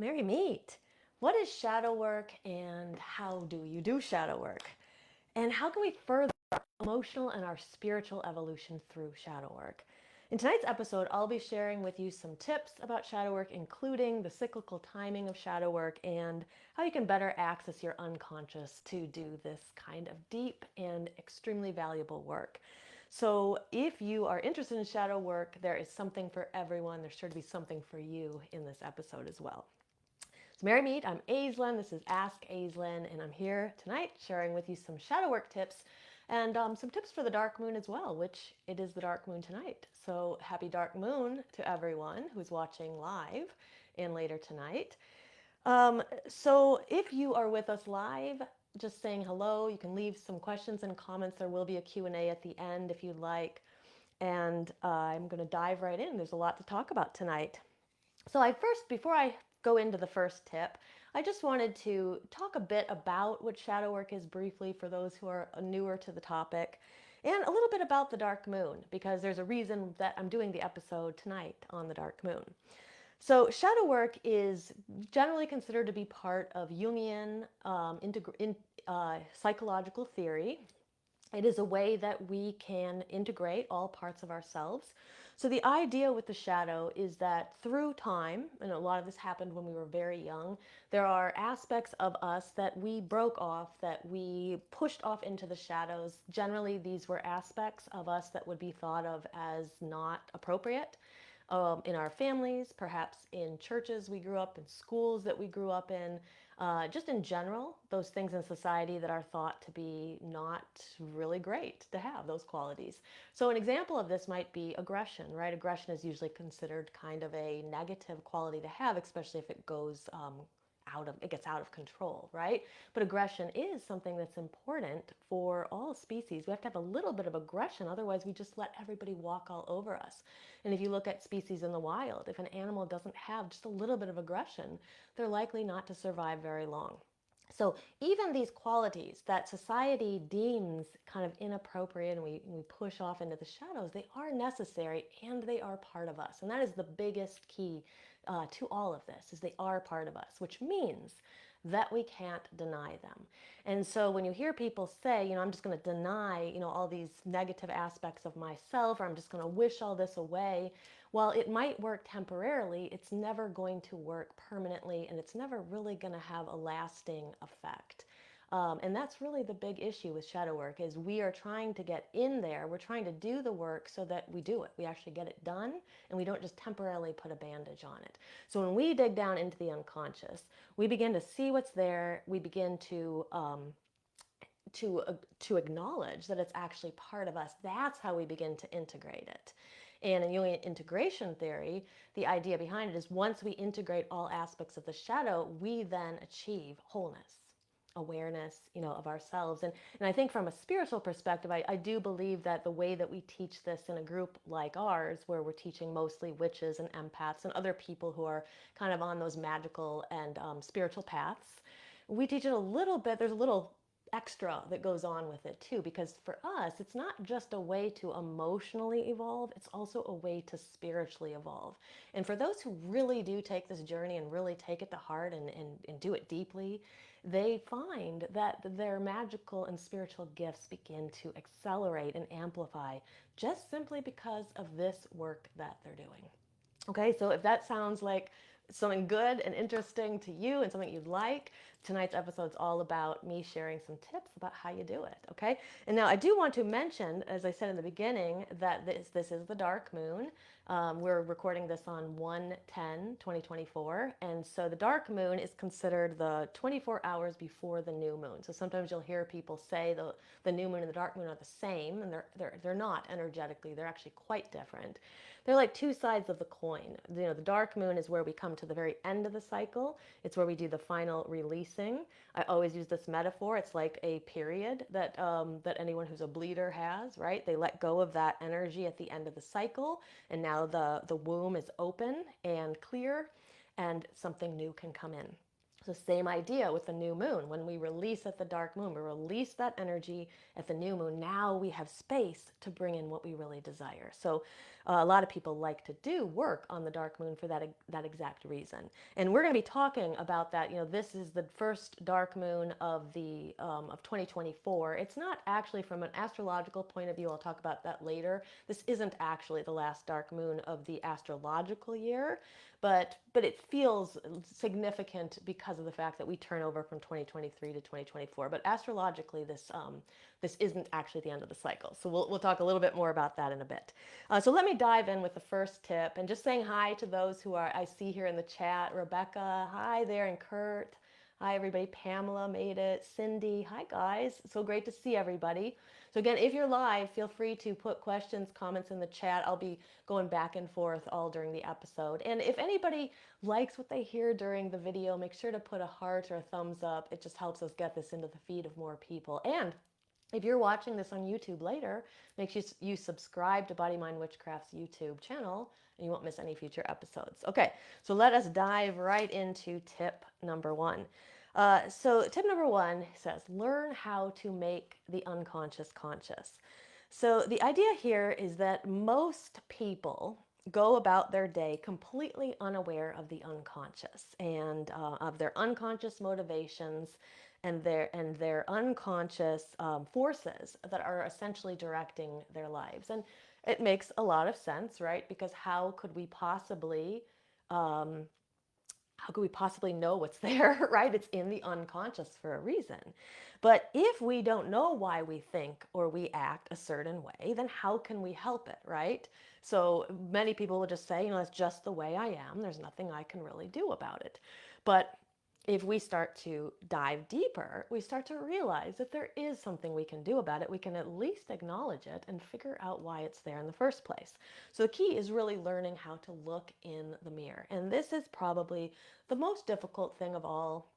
Merry meet. What is shadow work and how do you do shadow work? And how can we further our emotional and our spiritual evolution through shadow work? In tonight's episode, I'll be sharing with you some tips about shadow work, including the cyclical timing of shadow work and how you can better access your unconscious to do this kind of deep and extremely valuable work. So, if you are interested in shadow work, there is something for everyone. There's sure to be something for you in this episode as well. So Merry Meet, I'm Aislin. This is Ask Aislin, and I'm here tonight sharing with you some shadow work tips and some tips for the dark moon as well, which it is the dark moon tonight. So happy dark moon to everyone who's watching live and later tonight. So if you are with us live, just saying hello, you can leave some questions and comments. There will be a Q&A at the end if you'd like. And I'm going to dive right in. There's a lot to talk about tonight. So before I go into the first tip, I just wanted to talk a bit about what shadow work is briefly for those who are newer to the topic, and a little bit about the dark moon, because there's a reason that I'm doing the episode tonight on the dark moon. So shadow work is generally considered to be part of Jungian psychological theory. It is a way that we can integrate all parts of ourselves. So the idea with the shadow is that through time, and a lot of this happened when we were very young, there are aspects of us that we broke off, that we pushed off into the shadows. Generally, these were aspects of us that would be thought of as not appropriate in our families, perhaps in churches we grew up in, schools that we grew up in, just in general, those things in society that are thought to be not really great to have, those qualities. So an example of this might be aggression, right? Aggression is usually considered kind of a negative quality to have, especially if it goes it gets out of control, right? But aggression is something that's important for all species. We have to have a little bit of aggression, otherwise we just let everybody walk all over us. And if you look at species in the wild, if an animal doesn't have just a little bit of aggression, they're likely not to survive very long. So even these qualities that society deems kind of inappropriate and we push off into the shadows, they are necessary and they are part of us. And that is the biggest key to all of this, is they are part of us, which means that we can't deny them. And so when you hear people say, I'm just going to deny, all these negative aspects of myself, or I'm just going to wish all this away, while it might work temporarily, it's never going to work permanently, and it's never really going to have a lasting effect. And that's really the big issue with shadow work, is we are trying to get in there. We're trying to do the work so that we do it. We actually get it done, and we don't just temporarily put a bandage on it. So when we dig down into the unconscious, we begin to see what's there. We begin to acknowledge that it's actually part of us. That's how we begin to integrate it. And in Jungian integration theory, the idea behind it is once we integrate all aspects of the shadow, we then achieve wholeness, awareness, of ourselves. And I think from a spiritual perspective, I do believe that the way that we teach this in a group like ours, where we're teaching mostly witches and empaths and other people who are kind of on those magical and spiritual paths, we teach it a little bit. There's a little extra that goes on with it too, because for us, it's not just a way to emotionally evolve, it's also a way to spiritually evolve. And for those who really do take this journey and really take it to heart and do it deeply, they find that their magical and spiritual gifts begin to accelerate and amplify just simply because of this work that they're doing. Okay, so if that sounds like something good and interesting to you and something you'd like, tonight's episode is all about me sharing some tips about how you do it, okay? And now I do want to mention, as I said in the beginning, that this is the dark moon. We're recording this on 1/10/2024, and so the dark moon is considered the 24 hours before the new moon. So sometimes you'll hear people say the new moon and the dark moon are the same, and they're not energetically. They're actually quite different. They're like two sides of the coin. The dark moon is where we come to the very end of the cycle. It's where we do the final releasing. I always use this metaphor. It's like a period that anyone who's a bleeder has, right? They let go of that energy at the end of the cycle, and now the womb is open and clear, and something new can come in. So same idea with the new moon. When we release at the dark moon, we release that energy at the new moon. Now we have space to bring in what we really desire. So A lot of people like to do work on the dark moon for that exact reason. And we're going to be talking about that. This is the first dark moon of the of 2024. It's not actually from an astrological point of view. I'll talk about that later. This isn't actually the last dark moon of the astrological year, but it feels significant because of the fact that we turn over from 2023 to 2024. But astrologically, this isn't actually the end of the cycle. So we'll talk a little bit more about that in a bit. So let me dive in with the first tip, and just saying hi to those who I see here in the chat. Rebecca, hi there, and Kurt. Hi, everybody. Pamela made it. Cindy, hi, guys. So great to see everybody. So again, if you're live, feel free to put questions, comments in the chat. I'll be going back and forth all during the episode. And if anybody likes what they hear during the video, make sure to put a heart or a thumbs up. It just helps us get this into the feed of more people. And if you're watching this on YouTube later, make sure you subscribe to Body Mind Witchcraft's YouTube channel, and you won't miss any future episodes. Okay, so let us dive right into tip number one. So tip number one says, learn how to make the unconscious conscious. So the idea here is that most people go about their day completely unaware of the unconscious and of their unconscious motivations and their unconscious forces that are essentially directing their lives. And it makes a lot of sense, right? Because how could we possibly know what's there, right? It's in the unconscious for a reason. But if we don't know why we think or we act a certain way, then how can we help it, right? So many people will just say, it's just the way I am. There's nothing I can really do about it. But if we start to dive deeper, we start to realize that there is something we can do about it. We can at least acknowledge it and figure out why it's there in the first place. So the key is really learning how to look in the mirror. And this is probably the most difficult thing of all.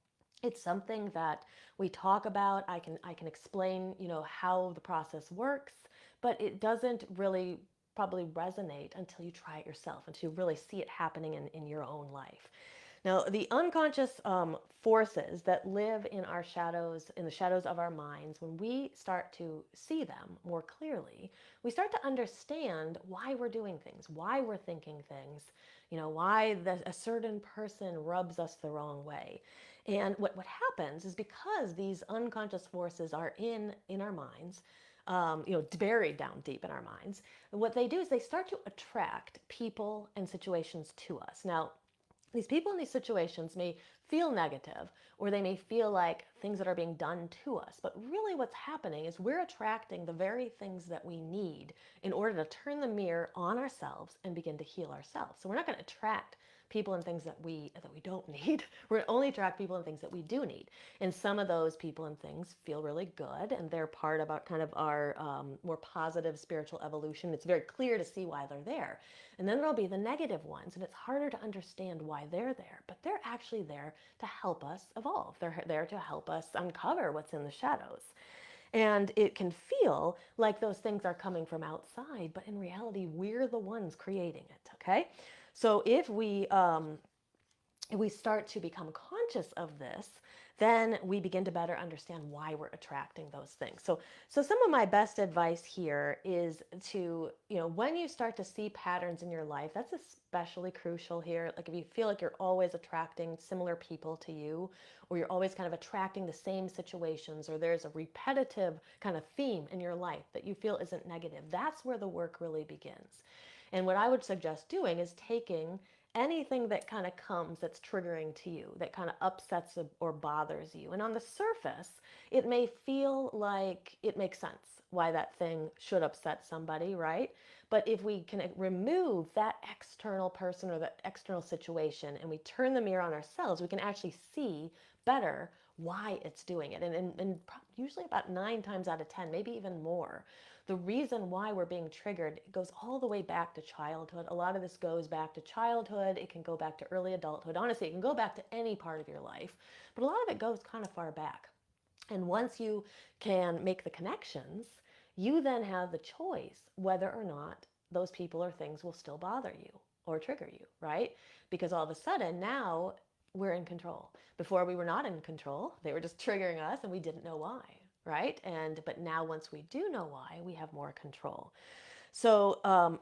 It's something that we talk about. I can explain, how the process works, but it doesn't really probably resonate until you try it yourself, until you really see it happening in your own life. Now, the unconscious forces that live in our shadows, in the shadows of our minds, when we start to see them more clearly, we start to understand why we're doing things, why we're thinking things, why a certain person rubs us the wrong way. And what happens is, because these unconscious forces are in our minds, buried down deep in our minds, what they do is they start to attract people and situations to us. Now, these people in these situations may feel negative, or they may feel like things that are being done to us. But really what's happening is we're attracting the very things that we need in order to turn the mirror on ourselves and begin to heal ourselves. So we're not going to attract people and things that we don't need. We're going to only attract people and things that we do need. And some of those people and things feel really good, and they're part about kind of our more positive spiritual evolution. It's very clear to see why they're there. And then there'll be the negative ones, and it's harder to understand why they're there, but they're actually there to help us evolve. They're there to help us uncover what's in the shadows. And it can feel like those things are coming from outside, but in reality, we're the ones creating it, okay? So if we start to become conscious of this, then we begin to better understand why we're attracting those things. So some of my best advice here is to, when you start to see patterns in your life, that's especially crucial here. Like if you feel like you're always attracting similar people to you, or you're always kind of attracting the same situations, or there's a repetitive kind of theme in your life that you feel isn't negative, that's where the work really begins. And what I would suggest doing is taking anything that kind of comes that's triggering to you, that kind of upsets or bothers you. And on the surface, it may feel like it makes sense why that thing should upset somebody, right? But if we can remove that external person or that external situation, and we turn the mirror on ourselves, we can actually see better why it's doing it. And usually about 9 times out of 10, maybe even more, the reason why we're being triggered goes all the way back to childhood. A lot of this goes back to childhood. It can go back to early adulthood. Honestly, it can go back to any part of your life, but a lot of it goes kind of far back. And once you can make the connections, you then have the choice whether or not those people or things will still bother you or trigger you, right? Because all of a sudden now we're in control. Before, we were not in control. They were just triggering us and we didn't know why, right? But now, once we do know why, we have more control. So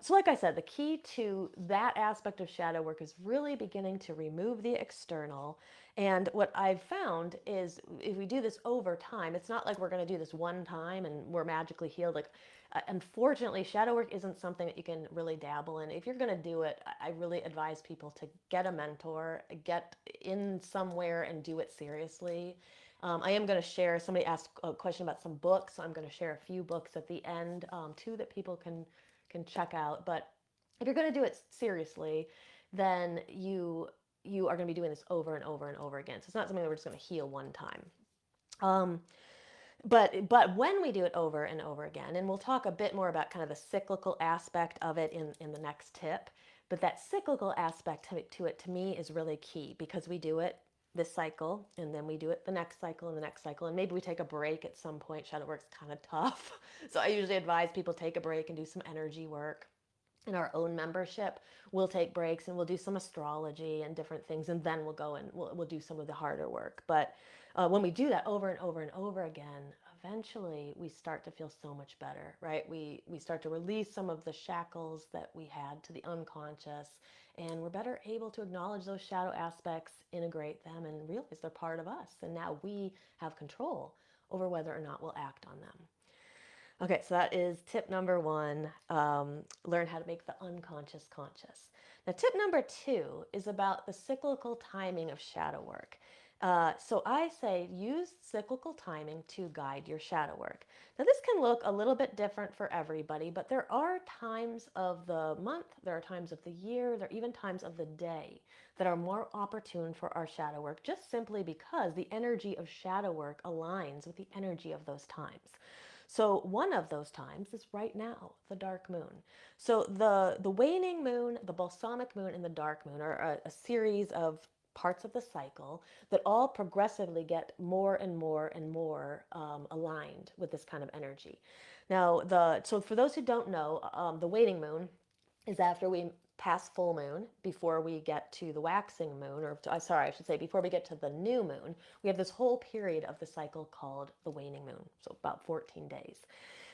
like I said, the key to that aspect of shadow work is really beginning to remove the external. And what I've found is if we do this over time, it's not like we're going to do this one time and we're magically healed. Like, unfortunately, shadow work isn't something that you can really dabble in. If you're going to do it, I really advise people to get a mentor, get in somewhere and do it seriously. I am going to share, somebody asked a question about some books, so I'm going to share a few books at the end, too, that people can check out. But if you're going to do it seriously, then you are going to be doing this over and over and over again. So it's not something that we're just going to heal one time. Um, but when we do it over and over again, and we'll talk a bit more about kind of the cyclical aspect of it in the next tip, but that cyclical aspect to it to me is really key because we do it this cycle and then we do it the next cycle and the next cycle, and maybe we take a break at some point. Shadow work's kind of tough. So I usually advise people take a break and do some energy work. In our own membership, we'll take breaks and we'll do some astrology and different things, and then we'll go and we'll do some of the harder work. But when we do that over and over and over again, eventually we start to feel so much better, right? We start to release some of the shackles that we had to the unconscious, and we're better able to acknowledge those shadow aspects, integrate them, and realize they're part of us. And now we have control over whether or not we'll act on them. Okay, so that is tip number one, learn how to make the unconscious conscious. Now, tip number two is about the cyclical timing of shadow work. So I say use cyclical timing to guide your shadow work. Now, this can look a little bit different for everybody, but there are times of the month, there are times of the year, there are even times of the day that are more opportune for our shadow work, just simply because the energy of shadow work aligns with the energy of those times. So one of those times is right now, the dark moon. So the waning moon, the balsamic moon, and the dark moon are a series of parts of the cycle that all progressively get more and more and more aligned with this kind of energy. Now, so for those who don't know, the waning moon is after we pass full moon, before we get to the waxing moon, or sorry, I should say before we get to the new moon. We have this whole period of the cycle called the waning moon, so about 14 days.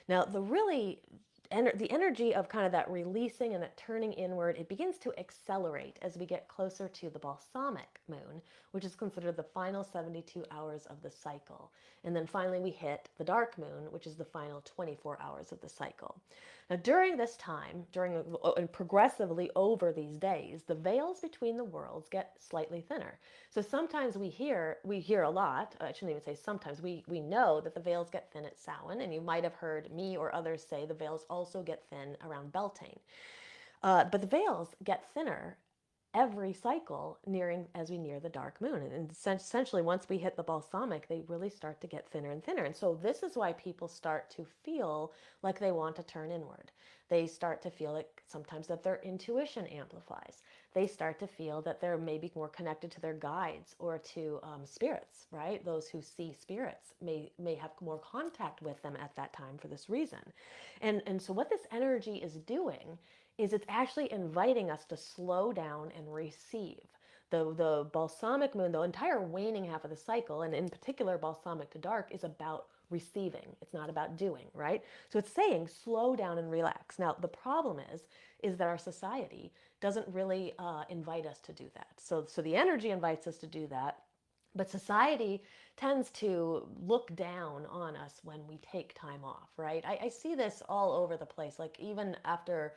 Now, the energy of kind of that releasing and that turning inward, it begins to accelerate as we get closer to the balsamic moon, which is considered the final 72 hours of the cycle. And then finally we hit the dark moon, which is the final 24 hours of the cycle. Now, during this time, and progressively over these days, the veils between the worlds get slightly thinner. So sometimes we hear a lot. I shouldn't even say sometimes. We know that the veils get thin at Samhain, and you might have heard me or others say the veils also get thin around Beltane. But the veils get thinner every cycle as we near the dark moon. And essentially, once we hit the balsamic, they really start to get thinner and thinner. And so this is why people start to feel like they want to turn inward. They start to feel like sometimes that their intuition amplifies. They start to feel that they're maybe more connected to their guides or to spirits, right? Those who see spirits may have more contact with them at that time for this reason. And so what this energy is doing is it's actually inviting us to slow down and receive. The balsamic moon, the entire waning half of the cycle, and in particular balsamic to dark, is about receiving. It's not about doing, right? So it's saying slow down and relax. Now, the problem is that our society doesn't really invite us to do that. So the energy invites us to do that, but society tends to look down on us when we take time off, right? I see this all over the place. Like even after,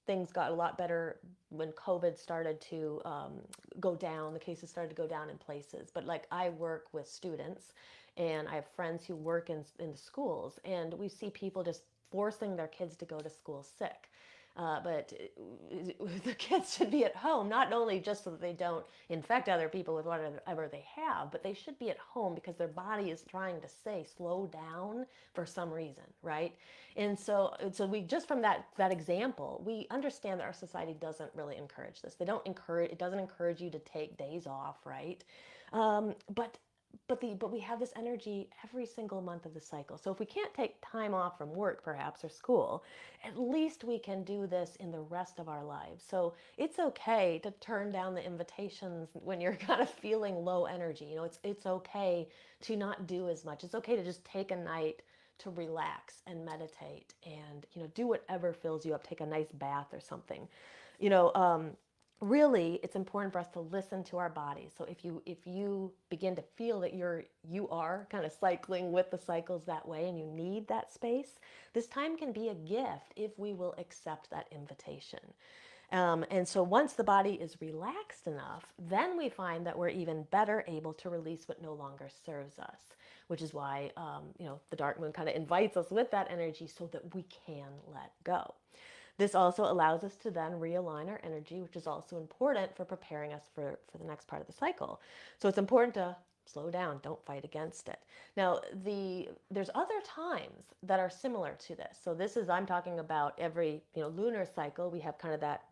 things got a lot better when COVID started to go down, the cases started to go down in places. But like I work with students and I have friends who work in the schools, and we see people just forcing their kids to go to school sick. But the kids should be at home, not only just so that they don't infect other people with whatever they have, but they should be at home because their body is trying to say slow down for some reason, right? And so we just from that example, we understand that our society doesn't really encourage this. It doesn't encourage you to take days off, right? But we have this energy every single month of the cycle. So if we can't take time off from work, perhaps, or school, at least we can do this in the rest of our lives. So it's okay to turn down the invitations when you're kind of feeling low energy. It's okay to not do as much. It's okay to just take a night to relax and meditate and, do whatever fills you up, take a nice bath or something. You know, really it's important for us to listen to our bodies. So if you begin to feel that you are kind of cycling with the cycles that way and you need that space, this time can be a gift if we will accept that invitation. And so once the body is relaxed enough, then we find that we're even better able to release what no longer serves us, which is why, the dark moon kind of invites us with that energy so that we can let go. This also allows us to then realign our energy, which is also important for preparing us for the next part of the cycle. So it's important to slow down, don't fight against it. Now, there's other times that are similar to this. So this is, I'm talking about every, lunar cycle, we have kind of that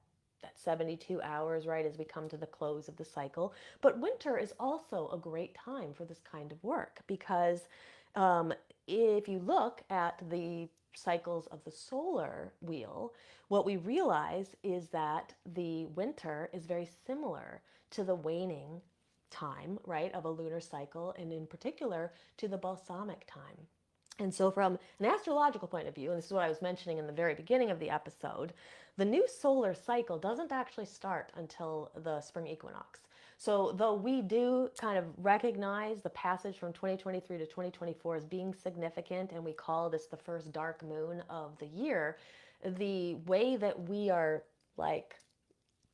72 hours, right, as we come to the close of the cycle. But winter is also a great time for this kind of work because um, if you look at the cycles of the solar wheel, what we realize is that the winter is very similar to the waning time, right, of a lunar cycle, and in particular to the balsamic time. And so, from an astrological point of view, and this is what I was mentioning in the very beginning of the episode, the new solar cycle doesn't actually start until the spring equinox. So, though we do kind of recognize the passage from 2023 to 2024 as being significant, and we call this the first dark moon of the year, the way that we are like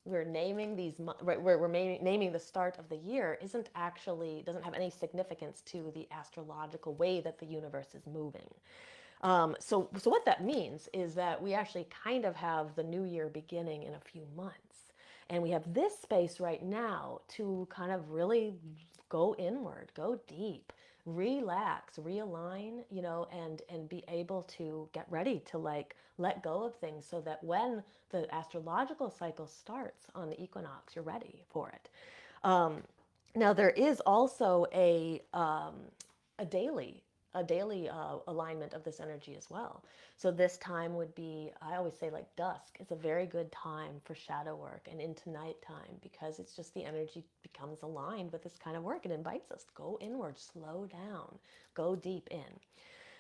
we're naming these right we're naming the start of the year doesn't have any significance to the astrological way that the universe is moving. So what that means is that we actually kind of have the new year beginning in a few months, and we have this space right now to kind of really go inward, go deep, relax, realign, and be able to get ready to like let go of things so that when the astrological cycle starts on the equinox, you're ready for it. Um, Now there is also a daily alignment of this energy as well. So this time would be, I always say, like dusk. It's a very good time for shadow work and into nighttime because it's just the energy becomes aligned with this kind of work. It invites us to go inward, slow down, go deep in.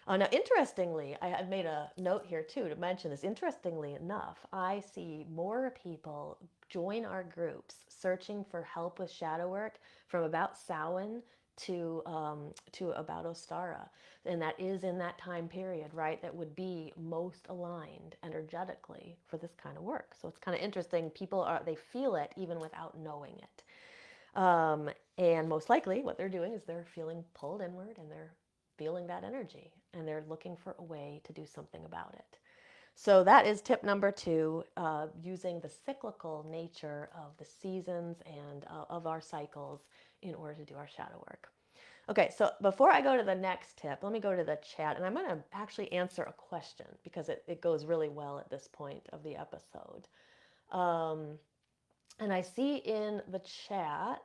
Now, interestingly, I had made a note here too to mention this. Interestingly enough, I see more people join our groups searching for help with shadow work from about Samhain to about Ostara, and that is in that time period, right? That would be most aligned energetically for this kind of work. So it's kind of interesting. They feel it even without knowing it. And most likely what they're doing is they're feeling pulled inward and they're feeling that energy and they're looking for a way to do something about it. So that is tip number 2, using the cyclical nature of the seasons and of our cycles in order to do our shadow work. Okay, so before I go to the next tip, let me go to the chat, and I'm going to actually answer a question because it goes really well at this point of the episode. Um, and I see in the chat,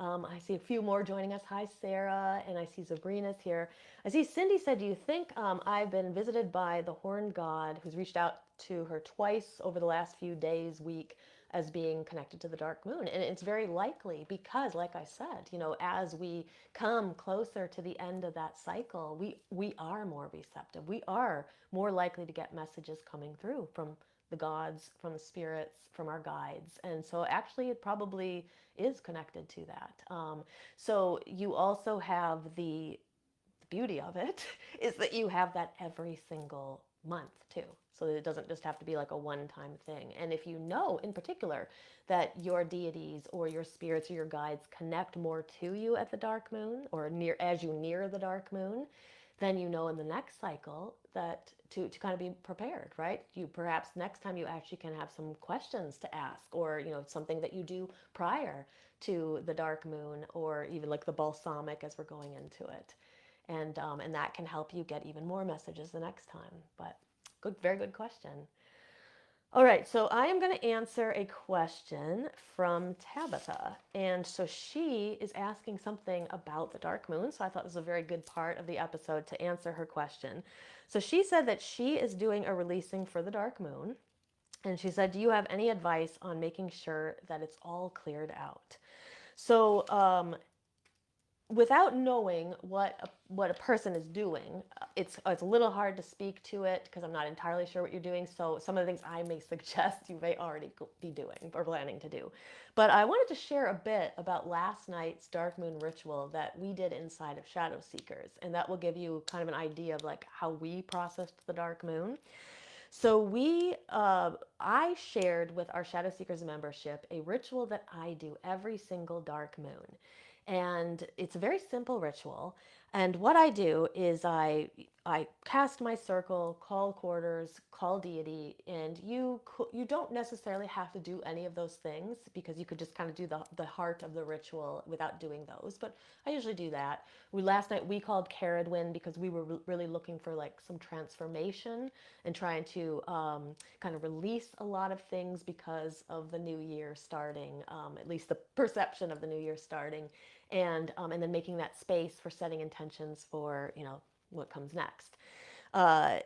I see a few more joining us. Hi, Sarah, and I see Sabrina's here. I see Cindy said, do you think I've been visited by the horned god who's reached out to her twice over the last few days, week, as being connected to the dark moon? And it's very likely because, like I said, as we come closer to the end of that cycle, we are more receptive. We are more likely to get messages coming through from the gods, from the spirits, from our guides. And so actually it probably is connected to that. So you also have the beauty of it is that you have that every single month too. So that it doesn't just have to be like a one-time thing. And if you know in particular that your deities or your spirits or your guides connect more to you at the dark moon or as you near the dark moon, then you know in the next cycle that to kind of be prepared, right? You perhaps next time you actually can have some questions to ask, or something that you do prior to the dark moon, or even like the balsamic as we're going into it, and that can help you get even more messages the next time. But good, very good question. All right, so I am going to answer a question from Tabitha. And so she is asking something about the dark moon. So I thought this was a very good part of the episode to answer her question. So she said that she is doing a releasing for the dark moon. And she said, do you have any advice on making sure that it's all cleared out? So without knowing what a person is doing, it's a little hard to speak to it because I'm not entirely sure what you're doing. So some of the things I may suggest you may already be doing or planning to do. But I wanted to share a bit about last night's dark moon ritual that we did inside of Shadow Seekers, and that will give you kind of an idea of like how we processed the dark moon. So I shared with our Shadow Seekers membership a ritual that I do every single dark moon. And it's a very simple ritual. And what I do is I cast my circle, call quarters, call deity, and you don't necessarily have to do any of those things because you could just kind of do the heart of the ritual without doing those. But I usually do that. Last night we called Caradwin because we were really looking for like some transformation and trying to kind of release a lot of things because of the new year starting, at least the perception of the new year starting, and then making that space for setting intentions for what comes next. Uh,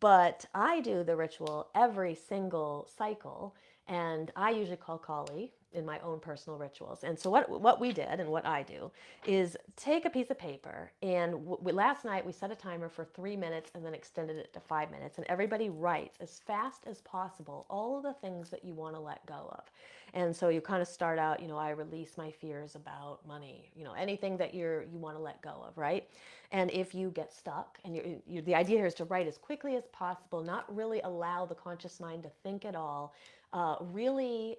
but I do the ritual every single cycle, and I usually call Kali in my own personal rituals. And so what we did and what I do is take a piece of paper, and last night we set a timer for 3 minutes and then extended it to 5 minutes, and everybody writes as fast as possible all of the things that you want to let go of. And so you kind of start out, I release my fears about money, anything that you want to let go of, right? And if you get stuck, and the idea here is to write as quickly as possible, not really allow the conscious mind to think at all. Really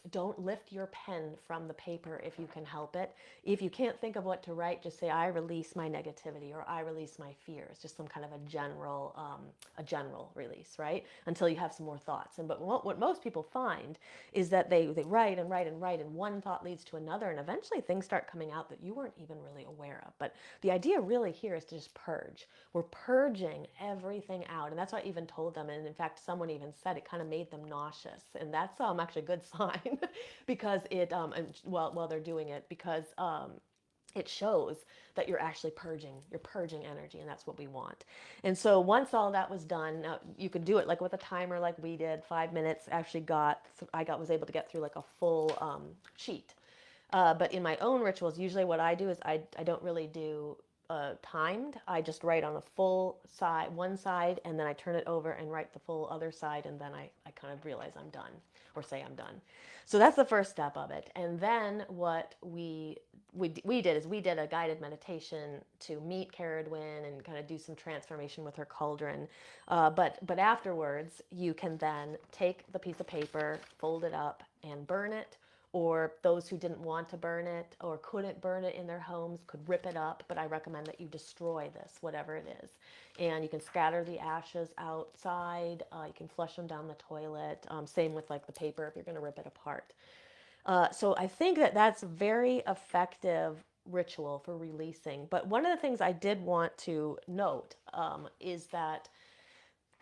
don't lift your pen from the paper if you can help it. If you can't think of what to write, just say, I release my negativity, or I release my fears, just some kind of a general release, right? Until you have some more thoughts. But what most people find is that they write and write and write, and one thought leads to another, and eventually things start coming out that you weren't even really aware of. But the idea really here is to just purge. We're purging everything out, and that's what I even told them. And in fact, someone even said it kind of made them nauseous, and that's actually a good sign because it while they're doing it, because it shows that you're actually purging. You're purging energy, and that's what we want. And so once all that was done, now you could do it like with a timer, like we did. 5 minutes. Actually, was able to get through like a full sheet. But in my own rituals, usually what I do is I don't really do timed. I just write on a full side, one side, and then I turn it over and write the full other side, and then I kind of realize I'm done, or say I'm done. So that's the first step of it. And then what we did is we did a guided meditation to meet Caradwin and kind of do some transformation with her cauldron. But afterwards, you can then take the piece of paper, fold it up, and burn it, or those who didn't want to burn it or couldn't burn it in their homes could rip it up. But I recommend that you destroy this, whatever it is. And you can scatter the ashes outside. You can flush them down the toilet. Same with like the paper if you're going to rip it apart. So I think that that's very effective ritual for releasing. But one of the things I did want to note is that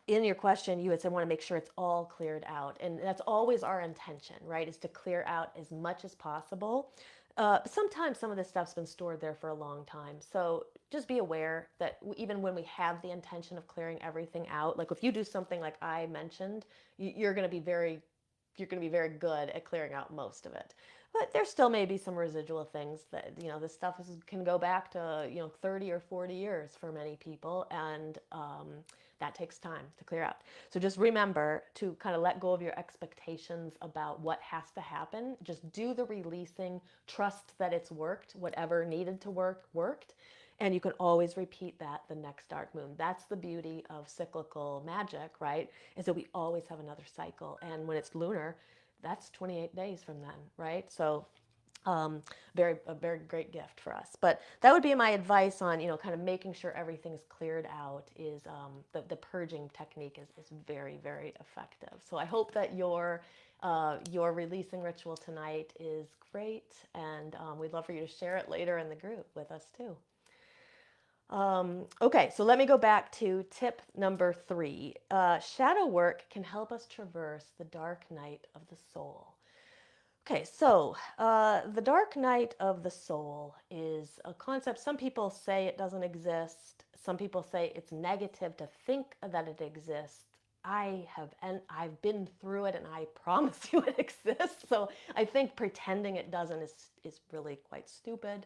in your question, you had said want to make sure it's all cleared out. And that's always our intention, right? Is to clear out as much as possible. But sometimes some of this stuff's been stored there for a long time. So just be aware that even when we have the intention of clearing everything out, like if you do something like I mentioned, you're going to be very good at clearing out most of it. But there still may be some residual things that, this stuff can go back to, 30 or 40 years for many people. And that takes time to clear out. So just remember to kind of let go of your expectations about what has to happen. Just do the releasing, trust that it's worked, whatever needed to work, worked. And you can always repeat that the next dark moon. That's the beauty of cyclical magic, right? Is that we always have another cycle. And when it's lunar, that's 28 days from then, right? So a very great gift for us. But that would be my advice on, kind of making sure everything's cleared out is the purging technique is very, very effective. So I hope that your releasing ritual tonight is great, and we'd love for you to share it later in the group with us too. Okay, so let me go back to tip number 3. Shadow work can help us traverse the dark night of the soul. Okay, so the dark night of the soul is a concept. Some people say it doesn't exist. Some people say it's negative to think that it exists. I've been through it, and I promise you it exists. So I think pretending it doesn't is really quite stupid.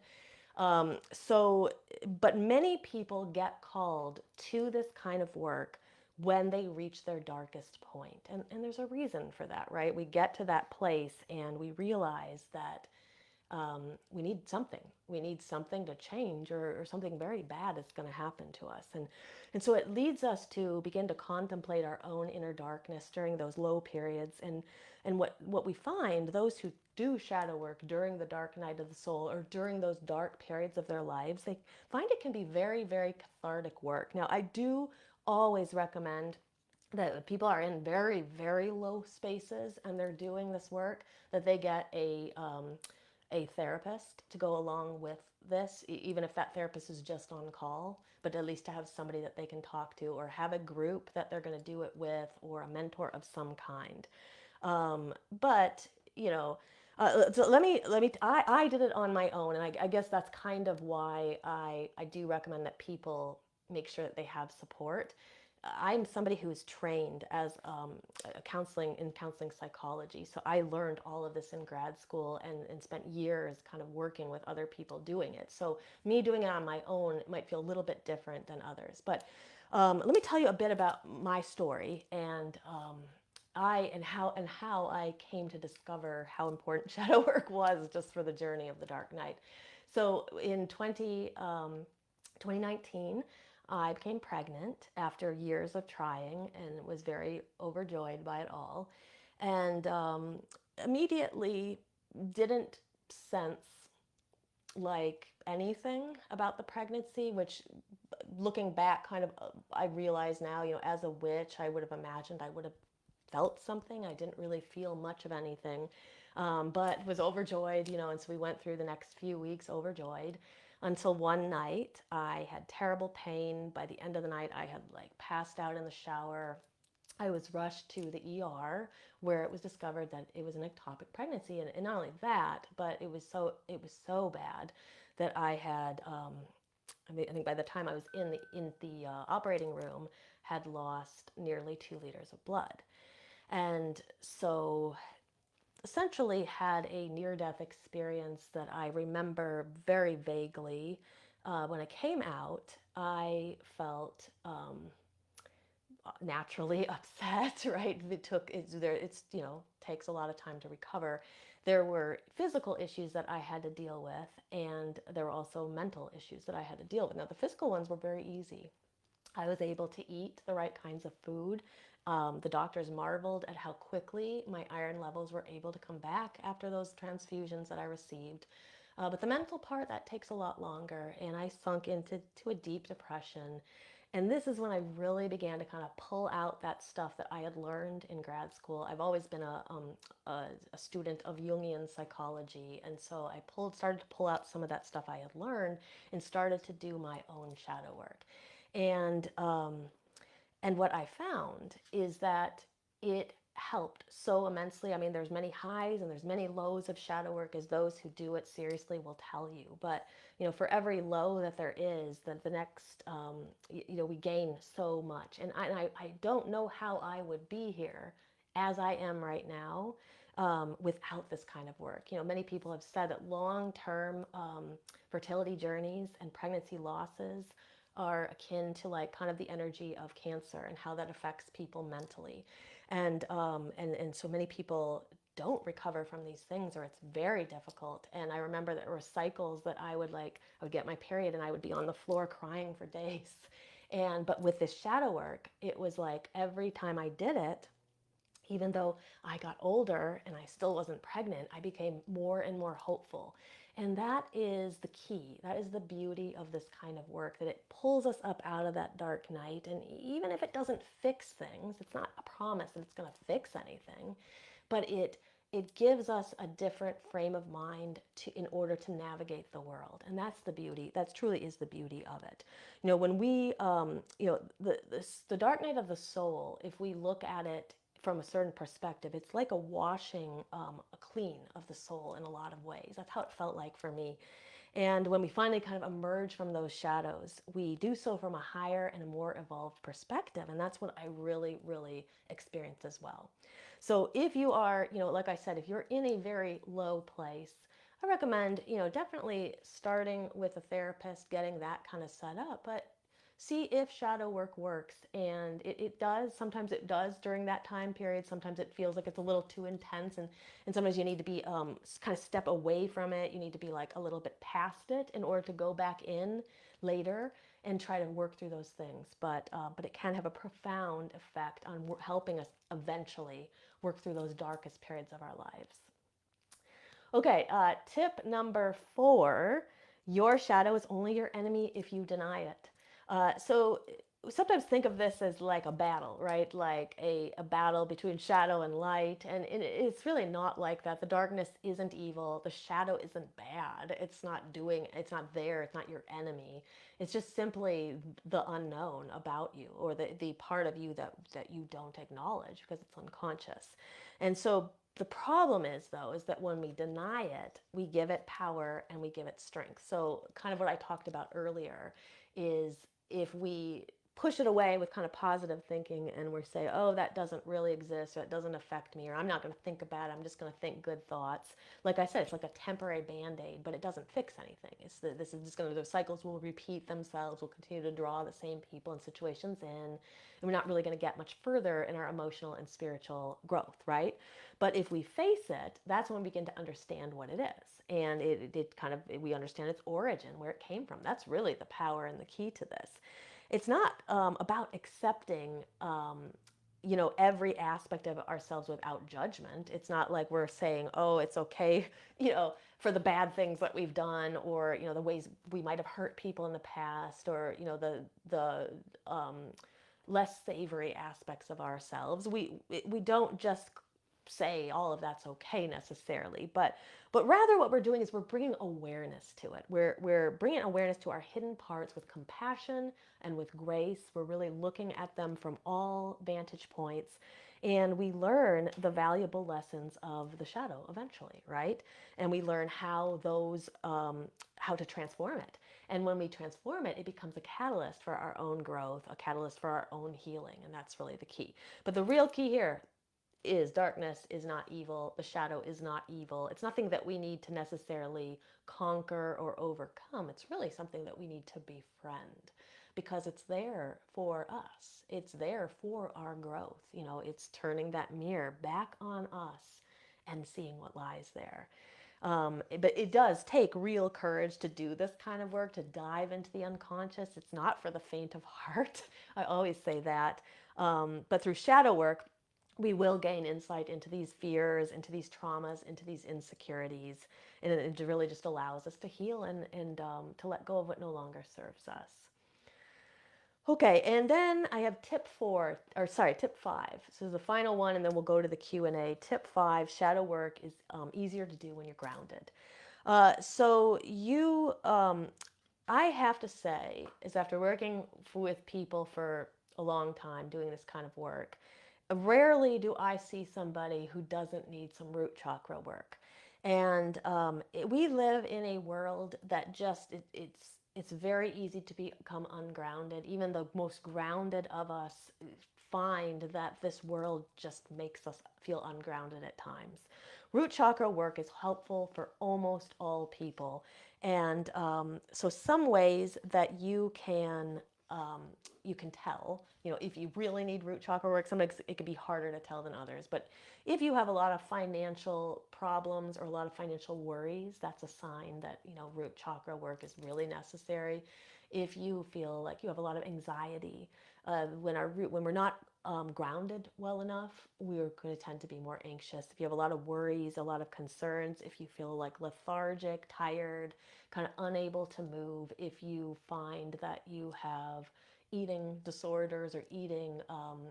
But many people get called to this kind of work when they reach their darkest point. And there's a reason for that, right? We get to that place and we realize that we need something. We need something to change, or something very bad is going to happen to us. And so it leads us to begin to contemplate our own inner darkness during those low periods. And what we find, those who do shadow work during the dark night of the soul or during those dark periods of their lives, they find it can be very, very cathartic work. Now, I do always recommend that if people are in very, very low spaces and they're doing this work, that they get a therapist to go along with this, even if that therapist is just on call, but at least to have somebody that they can talk to, or have a group that they're going to do it with, or a mentor of some kind. But you know, so I did it on my own, and I guess that's kind of why I do recommend that people make sure that they have support. I'm somebody who is trained as counseling psychology, so I learned all of this in grad school, and spent years kind of working with other people doing it. So me doing it on my own might feel a little bit different than others. But let me tell you a bit about my story, and how I came to discover how important shadow work was just for the journey of the dark night. So in 2019, I became pregnant after years of trying, and was very overjoyed by it all. And immediately didn't sense like anything about the pregnancy, which, looking back, kind of, I realize now, as a witch, I would have imagined I would have felt something. I didn't really feel much of anything, but was overjoyed, and so we went through the next few weeks overjoyed, until one night I had terrible pain. By the end of the night, I had like passed out in the shower. I was rushed to the ER, where it was discovered that it was an ectopic pregnancy, and not only that, but it was so bad that I had, I think by the time I was in the operating room, had lost nearly 2 liters of blood. And so essentially had a near-death experience that I remember very vaguely. When I came out, I felt naturally upset, right? Takes a lot of time to recover. There were physical issues that I had to deal with, and there were also mental issues that I had to deal with. Now, the physical ones were very easy. I was able to eat the right kinds of food. The doctors marveled at how quickly my iron levels were able to come back after those transfusions that I received. But the mental part, that takes a lot longer, and I sunk into a deep depression. And this is when I really began to kind of pull out that stuff that I had learned in grad school. I've always been a student of Jungian psychology, and so I started to pull out some of that stuff I had learned, and started to do my own shadow work. And what I found is that it helped so immensely. I mean, there's many highs and there's many lows of shadow work, as those who do it seriously will tell you. But for every low that there is, the next, we gain so much. And I don't know how I would be here as I am right now, without this kind of work. Many people have said that long-term fertility journeys and pregnancy losses are akin to, like, kind of the energy of cancer, and how that affects people mentally. And so many people don't recover from these things, or it's very difficult. And I remember there were cycles that I would get my period, and I would be on the floor crying for days. But with this shadow work, it was like every time I did it, even though I got older and I still wasn't pregnant, I became more and more hopeful. And that is the key. That is the beauty of this kind of work, that it pulls us up out of that dark night. And even if it doesn't fix things, it's not a promise that it's going to fix anything, but it gives us a different frame of mind in order to navigate the world. And that's the beauty. That truly is the beauty of it. When we, the dark night of the soul, if we look at it from a certain perspective, it's like a washing, a clean of the soul in a lot of ways. That's how it felt like for me. And when we finally kind of emerge from those shadows, we do so from a higher and a more evolved perspective. And that's what I really, really experienced as well. So if you are, like I said, if you're in a very low place, I recommend, definitely starting with a therapist, getting that kind of set up, but see if shadow work works. And it does. Sometimes it does during that time period. Sometimes it feels like it's a little too intense. And sometimes you need to be kind of step away from it. You need to be like a little bit past it in order to go back in later and try to work through those things. But it can have a profound effect on helping us eventually work through those darkest periods of our lives. Okay, tip number 4, your shadow is only your enemy if you deny it. So sometimes think of this as like a battle, right? Like a battle between shadow and light. And it's really not like that. The darkness isn't evil. The shadow isn't bad. It's not there. It's not your enemy. It's just simply the unknown about you, or the part of you that you don't acknowledge because it's unconscious. And so the problem is, though, is that when we deny it, we give it power and we give it strength. So, kind of what I talked about earlier is if we push it away with kind of positive thinking and we say, oh, that doesn't really exist, or that doesn't affect me, or I'm not going to think about it, I'm just going to think good thoughts. Like I said, it's like a temporary band-aid, but it doesn't fix anything. This is just going to, the cycles will repeat themselves, we'll continue to draw the same people and situations in, and we're not really going to get much further in our emotional and spiritual growth, right? But if we face it, that's when we begin to understand what it is. And it kind of, we understand its origin, where it came from. That's really the power and the key to this. It's not about accepting, every aspect of ourselves without judgment. It's not like we're saying, oh, it's okay, for the bad things that we've done, or, the ways we might have hurt people in the past, or, the less savory aspects of ourselves. We don't just say all of that's okay necessarily, but rather what we're doing is we're bringing awareness to it. We're bringing awareness to our hidden parts with compassion and with grace. We're really looking at them from all vantage points, and we learn the valuable lessons of the shadow eventually, right? And we learn how to transform it. And when we transform it, it becomes a catalyst for our own growth, a catalyst for our own healing, and that's really the key. But the real key here is darkness is not evil. The shadow is not evil. It's nothing that we need to necessarily conquer or overcome. It's really something that we need to befriend, because it's there for us. It's there for our growth. It's turning that mirror back on us and seeing what lies there. But it does take real courage to do this kind of work, to dive into the unconscious. It's not for the faint of heart. I always say that. But through shadow work, we will gain insight into these fears, into these traumas, into these insecurities. And it really just allows us to heal and to let go of what no longer serves us. Okay, and then I have tip 5. So the final one, and then we'll go to the Q&A. Tip 5, shadow work is easier to do when you're grounded. I have to say, is after working with people for a long time, doing this kind of work, rarely do I see somebody who doesn't need some root chakra work. And we live in a world that it's very easy to become ungrounded. Even the most grounded of us find that this world just makes us feel ungrounded at times. Root chakra work is helpful for almost all people. And so some ways that you can tell, if you really need root chakra work, sometimes it can be harder to tell than others. But if you have a lot of financial problems or a lot of financial worries, that's a sign that, root chakra work is really necessary. If you feel like you have a lot of anxiety, when we're not grounded well enough, we're going to tend to be more anxious. If you have a lot of worries, a lot of concerns, if you feel like lethargic, tired, kind of unable to move, if you find that you have eating disorders or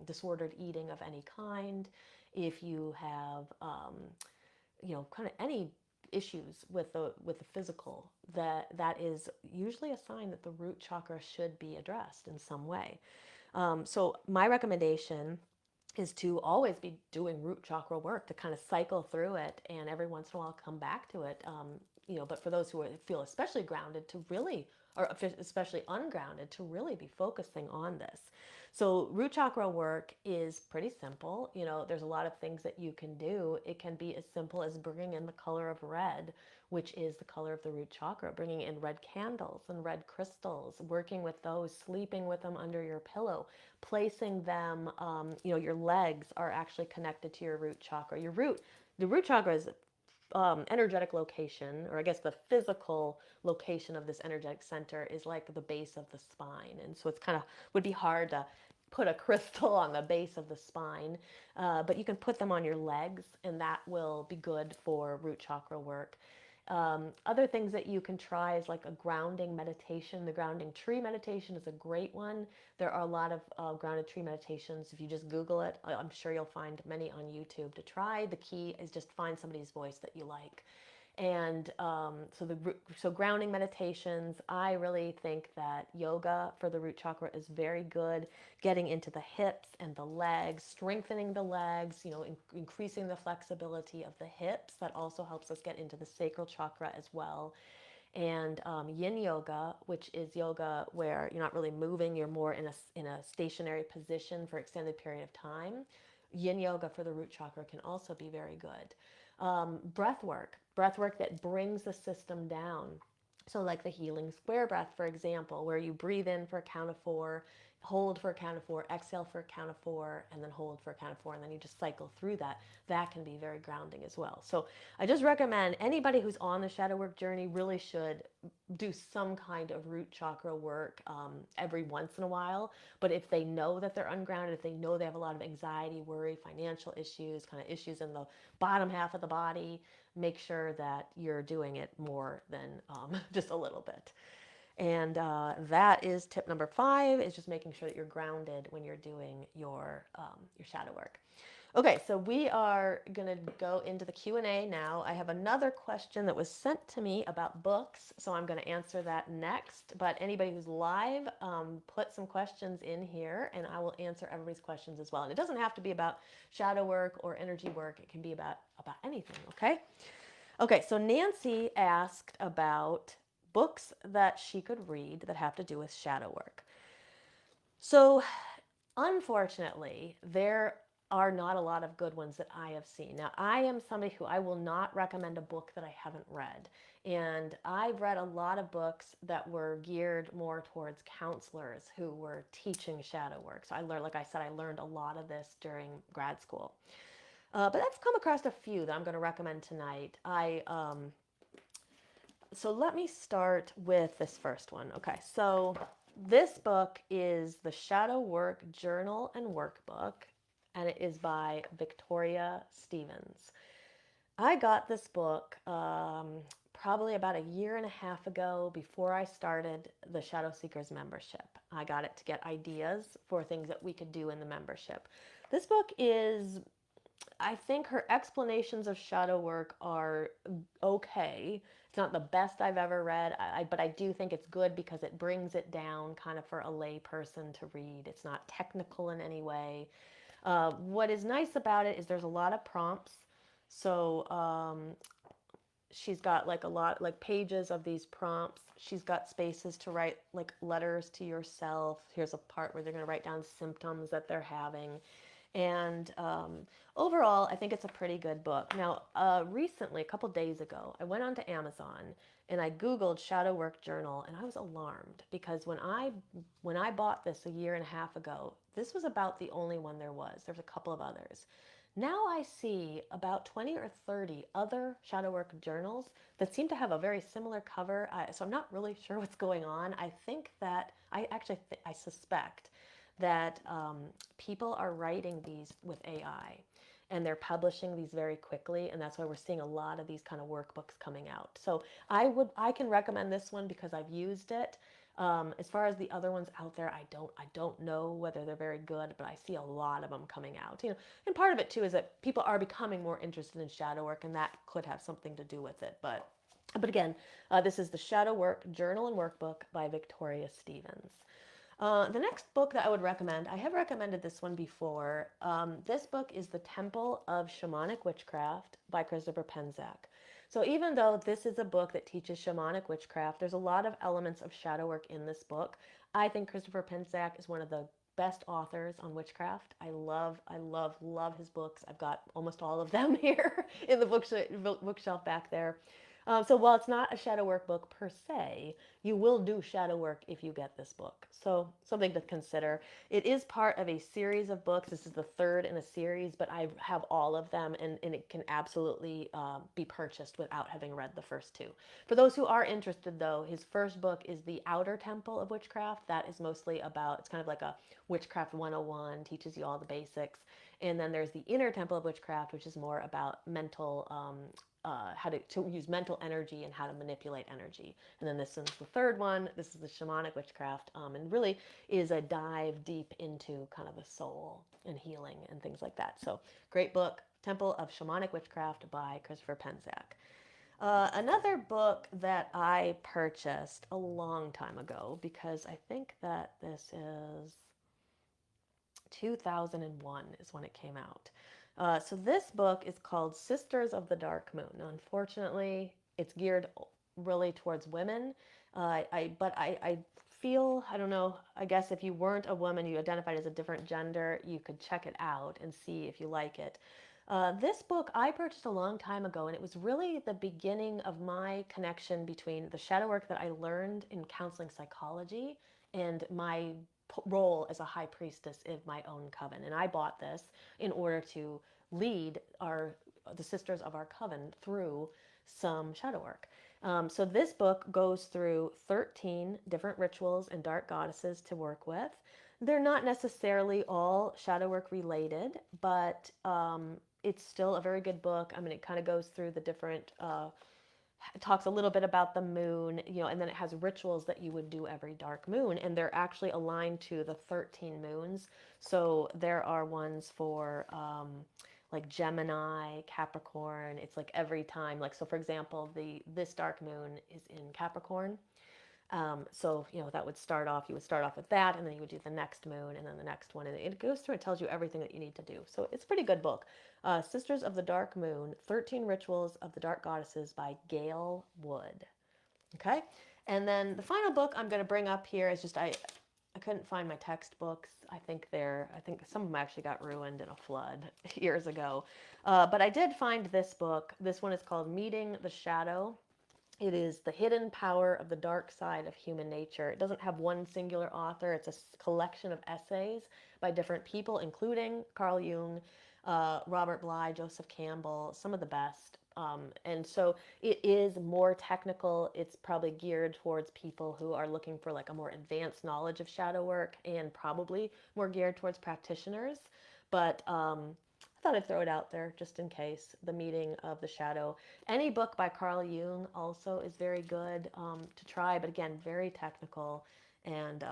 disordered eating of any kind, if you have kind of any issues with the physical, that is usually a sign that the root chakra should be addressed in some way. So my recommendation is to always be doing root chakra work, to kind of cycle through it and every once in a while come back to it. But for those who feel especially grounded, to really, or especially ungrounded, to really be focusing on this. So root chakra work is pretty simple. There's a lot of things that you can do. It can be as simple as bringing in the color of red which is the color of the root chakra, bringing in red candles and red crystals, working with those, sleeping with them under your pillow, placing them, your legs are actually connected to your root chakra. The root chakra is energetic location, or I guess the physical location of this energetic center is like the base of the spine. And so it's kind of would be hard to put a crystal on the base of the spine, but you can put them on your legs, and that will be good for root chakra work. Other things that you can try is like a grounding meditation. The grounding tree meditation is a great one. There are a lot of grounded tree meditations. If you just Google it, I'm sure you'll find many on YouTube to try. The key is just find somebody's voice that you like. And so grounding meditations, I really think that yoga for the root chakra is very good. Getting into the hips and the legs, strengthening the legs, increasing the flexibility of the hips. That also helps us get into the sacral chakra as well. And yin yoga, which is yoga where you're not really moving, you're more in a stationary position for extended period of time. Yin yoga for the root chakra can also be very good. Breath work that brings the system down. So like the healing square breath, for example, where you breathe in for a count of 4, hold for a count of 4, exhale for a count of 4, and then hold for a count of 4, and then you just cycle through that. That can be very grounding as well. So I just recommend anybody who's on the shadow work journey really should do some kind of root chakra work every once in a while. But if they know that they're ungrounded, if they know they have a lot of anxiety, worry, financial issues, kind of issues in the bottom half of the body, make sure that you're doing it more than just a little bit. And that is tip number 5, is just making sure that you're grounded when you're doing your shadow work. Okay, so we are going to go into the Q&A now. I have another question that was sent to me about books, so I'm going to answer that next. But anybody who's live, put some questions in here, and I will answer everybody's questions as well. And it doesn't have to be about shadow work or energy work. It can be about anything, okay? Okay, so Nancy asked about books that she could read that have to do with shadow work. So unfortunately, there are not a lot of good ones that I have seen. Now, I am somebody who I will not recommend a book that I haven't read. And I've read a lot of books that were geared more towards counselors who were teaching shadow work. So I learned, like I said, I learned a lot of this during grad school. But I've come across a few that I'm going to recommend tonight. So let me start with this first one. Okay, so this book is the Shadow Work Journal and Workbook, and it is by Victoria Stevens. I got this book probably about a year and a half ago before I started the Shadow Seekers membership. I got it to get ideas for things that we could do in the membership. This book is, I think her explanations of shadow work are okay. It's not the best I've ever read, but I do think it's good because it brings it down kind of for a lay person to read. It's not technical in any way. What is nice about it is there's a lot of prompts. So she's got like a lot, like pages of these prompts. She's got spaces to write like letters to yourself. Here's a part where they're going to write down symptoms that they're having. And overall, I think it's a pretty good book. Now, recently, a couple days ago, I went onto Amazon and I Googled Shadow Work Journal, and I was alarmed because when I bought this a year and a half ago, this was about the only one there was. There's a couple of others. Now I see about 20 or 30 other shadow work journals that seem to have a very similar cover. So I'm not really sure what's going on. I think that I suspect that people are writing these with AI and they're publishing these very quickly, and that's why we're seeing a lot of these kind of workbooks coming out. So I can recommend this one because I've used it. As far as the other ones out there, I don't know whether they're very good, but I see a lot of them coming out. And part of it too is that people are becoming more interested in shadow work, and that could have something to do with it. But again, this is the Shadow Work Journal and Workbook by Victoria Stevens. The next book that I would recommend, I have recommended this one before. This book is The Temple of Shamanic Witchcraft by Christopher Penczak. So even though this is a book that teaches shamanic witchcraft, there's a lot of elements of shadow work in this book. I think Christopher Penczak is one of the best authors on witchcraft. I love his books. I've got almost all of them here in the bookshelf back there. So while it's not a shadow work book per se, you will do shadow work if you get this book. So something to consider. It is part of a series of books. This is the third in a series, but I have all of them, and it can absolutely be purchased without having read the first two. For those who are interested, though, his first book is The Outer Temple of Witchcraft. That is mostly about, it's kind of like a Witchcraft 101, teaches you all the basics. And then there's The Inner Temple of Witchcraft, which is more about mental how to use mental energy and how to manipulate energy. And then this is the third one. This is the shamanic witchcraft, and really is a dive deep into kind of the soul and healing and things like that. So great book, Temple of Shamanic Witchcraft by Christopher Penczak. Another book that I purchased a long time ago, because I think that this is 2001 is when it came out. So this book is called Sisters of the Dark Moon. Now, unfortunately, it's geared really towards women. But I feel, I don't know, I guess if you weren't a woman, you identified as a different gender, you could check it out and see if you like it. This book I purchased a long time ago, and it was really the beginning of my connection between the shadow work that I learned in counseling psychology and my role as a high priestess in my own coven. And I bought this in order to lead the sisters of our coven through some shadow work. So this book goes through 13 different rituals and dark goddesses to work with. They're not necessarily all shadow work related, but it's still a very good book. I mean, it kind of goes through the different it talks a little bit about the moon, and then it has rituals that you would do every dark moon, and they're actually aligned to the 13 moons. So there are ones for like Gemini, Capricorn. It's like every time, like, so for example, this dark moon is in Capricorn. So, that would start off, you would start off with that, and then you would do the next moon, and then the next one, and it goes through, it tells you everything that you need to do. So it's a pretty good book. Sisters of the Dark Moon, 13 Rituals of the Dark Goddesses by Gail Wood. Okay? And then the final book I'm going to bring up here is just, I couldn't find my textbooks. I think some of them actually got ruined in a flood years ago. But I did find this book. This one is called Meeting the Shadow. It is the hidden power of the dark side of human nature. It doesn't have one singular author. It's a collection of essays by different people, including Carl Jung, Robert Bly, Joseph Campbell, some of the best. And so it is more technical. It's probably geared towards people who are looking for like a more advanced knowledge of shadow work, and probably more geared towards practitioners. But I thought I'd throw it out there just in case. The Meeting of the Shadow. Any book by Carl Jung also is very good to try, but again, very technical. And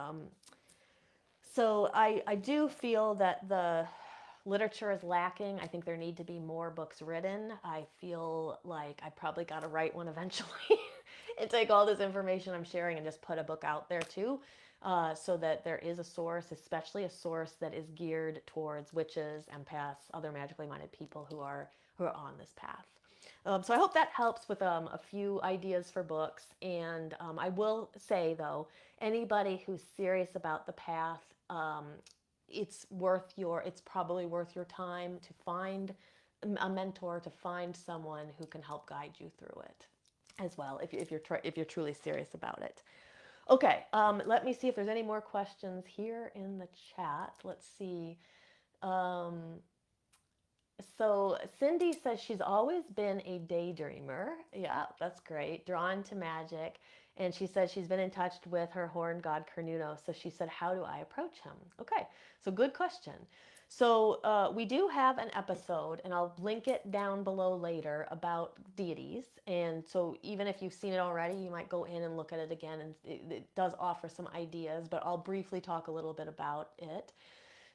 so I do feel that the literature is lacking. I think there need to be more books written. I feel like I probably got to write one eventually and take all this information I'm sharing and just put a book out there too, so that there is a source, especially a source that is geared towards witches, empaths, other magically minded people who are on this path. So I hope that helps with a few ideas for books. And I will say, though, anybody who's serious about the path, it's probably worth your time to find a mentor, to find someone who can help guide you through it as well, if you're truly serious about it. Okay, let me see if there's any more questions here in the chat. Let's see. Um, so Cindy says she's always been a daydreamer. Yeah, that's great. Drawn to magic. And she says she's been in touch with her horned god Carnuno. So she said, how do I approach him? Okay, so good question. So we do have an episode, and I'll link it down below later, about deities. And so even if you've seen it already, you might go in and look at it again. And it does offer some ideas, but I'll briefly talk a little bit about it.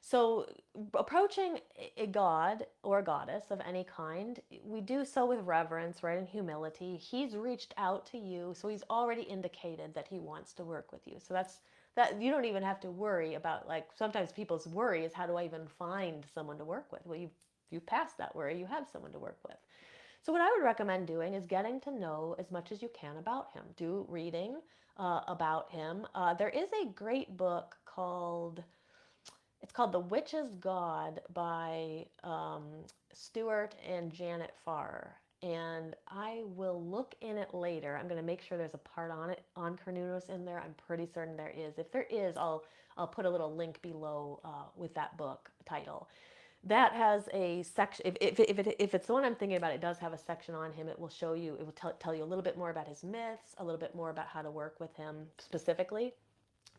So, approaching a god or a goddess of any kind, we do so with reverence, right, and humility. He's reached out to you, so he's already indicated that he wants to work with you. So that you don't even have to worry about, like, sometimes people's worry is, how do I even find someone to work with? Well, you've passed that worry. You have someone to work with. So what I would recommend doing is getting to know as much as you can about him. Do reading about him. There is a great book called The Witch's God by Stuart and Janet Farr. and I will look in it later. I'm going to make sure there's a part on it on Carnunos in there. I'm pretty certain there is. If there is, I'll put a little link below with that book title. That has a section. If it's the one I'm thinking about, it does have a section on him. It will show you. It will tell you a little bit more about his myths, a little bit more about how to work with him specifically.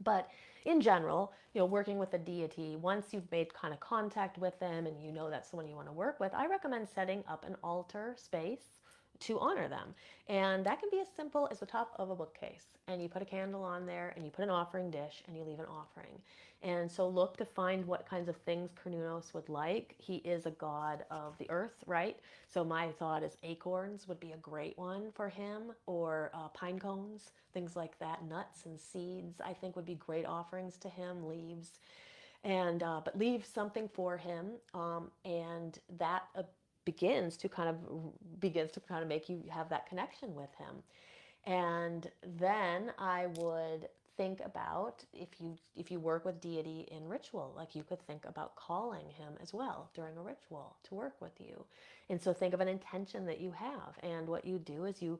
But in general, working with a deity, once you've made kind of contact with them and you know that's someone you want to work with, I recommend setting up an altar space to honor them. And that can be as simple as the top of a bookcase. And you put a candle on there and you put an offering dish and you leave an offering. And so look to find what kinds of things Cernunnos would like. He is a god of the earth, right? So my thought is acorns would be a great one for him, or pine cones, things like that. Nuts and seeds, I think, would be great offerings to him. Leaves, and but leave something for him, and that begins to kind of make you have that connection with him. And then I would think about, if you work with deity in ritual, like you could think about calling him as well during a ritual to work with you. And so think of an intention that you have, and what you do is you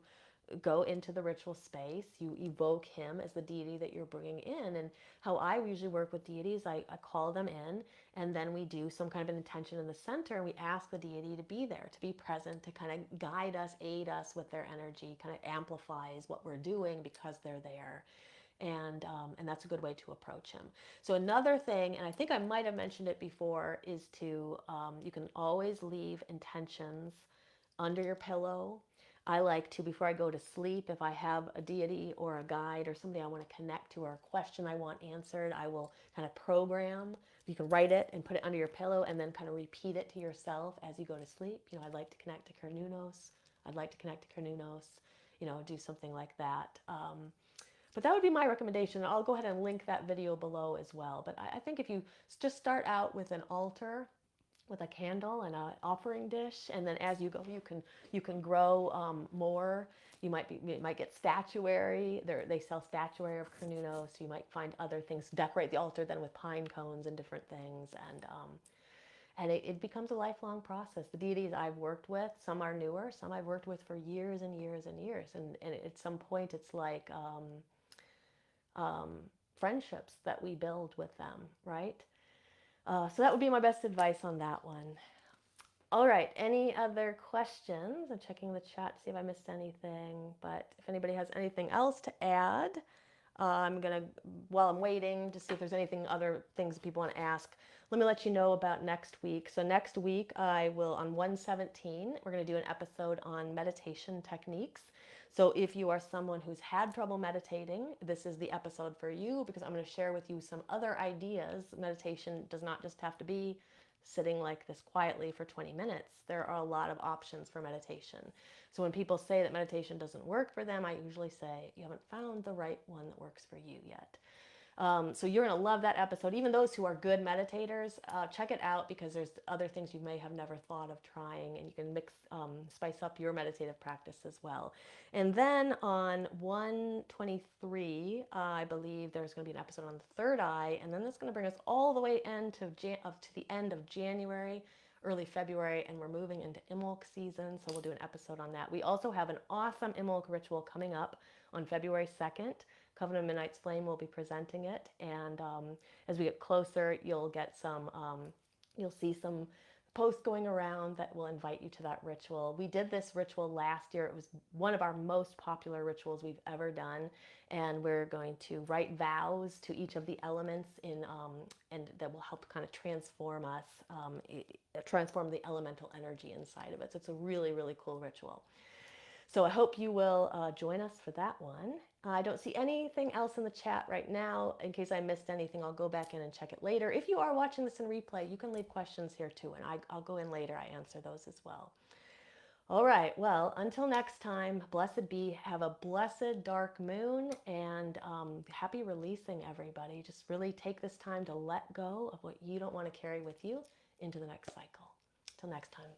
go into the ritual space, you evoke him as the deity that you're bringing in. And how I usually work with deities, I call them in, and then we do some kind of an intention in the center, and we ask the deity to be there, to be present, to kind of guide us, aid us with their energy, kind of amplifies what we're doing because they're there. And that's a good way to approach him. So another thing, and I think I might have mentioned it before, is to you can always leave intentions under your pillow. I like to, before I go to sleep, if I have a deity or a guide or somebody I want to connect to or a question I want answered, I will kind of program. You can write it and put it under your pillow and then kind of repeat it to yourself as you go to sleep. I'd like to connect to Cernunnos. I'd like to connect to Cernunnos. Do something like that. But that would be my recommendation. I'll go ahead and link that video below as well. But I think if you just start out with an altar, with a candle and an offering dish, and then as you go, you can grow more. You might get statuary. They sell statuary of Cernunnos. So you might find other things. Decorate the altar then with pine cones and different things, and it becomes a lifelong process. The deities I've worked with, some are newer, some I've worked with for years and years and years, and at some point it's like friendships that we build with them, right? So that would be my best advice on that one. All right, any other questions? I'm checking the chat to see if I missed anything, but if anybody has anything else to add, I'm gonna, while I'm waiting to see if there's other things people want to ask, let me let you know about next week. So next week I will, on 117, we're gonna do an episode on meditation techniques. So if you are someone who's had trouble meditating, this is the episode for you, because I'm going to share with you some other ideas. Meditation does not just have to be sitting like this quietly for 20 minutes. There are a lot of options for meditation. So when people say that meditation doesn't work for them, I usually say, you haven't found the right one that works for you yet. So you're going to love that episode. Even those who are good meditators, check it out, because there's other things you may have never thought of trying, and you can spice up your meditative practice as well. And then on 123, I believe there's going to be an episode on the third eye, and then that's going to bring us all the way to the end of January, early February, and we're moving into Imbolc season, so we'll do an episode on that. We also have an awesome Imbolc ritual coming up on February 2nd. Covenant of Midnight's Flame will be presenting it, and as we get closer, you'll see some posts going around that will invite you to that ritual. We did this ritual last year. It was one of our most popular rituals we've ever done, and we're going to write vows to each of the elements and that will help kind of transform us, transform the elemental energy inside of it. So it's a really, really cool ritual. So I hope you will join us for that one. I don't see anything else in the chat right now. In case I missed anything, I'll go back in and check it later. If you are watching this in replay, you can leave questions here too, and I'll go in later. I answer those as well. All right, well, until next time, blessed be. Have a blessed dark moon, and happy releasing, everybody. Just really take this time to let go of what you don't want to carry with you into the next cycle. Till next time.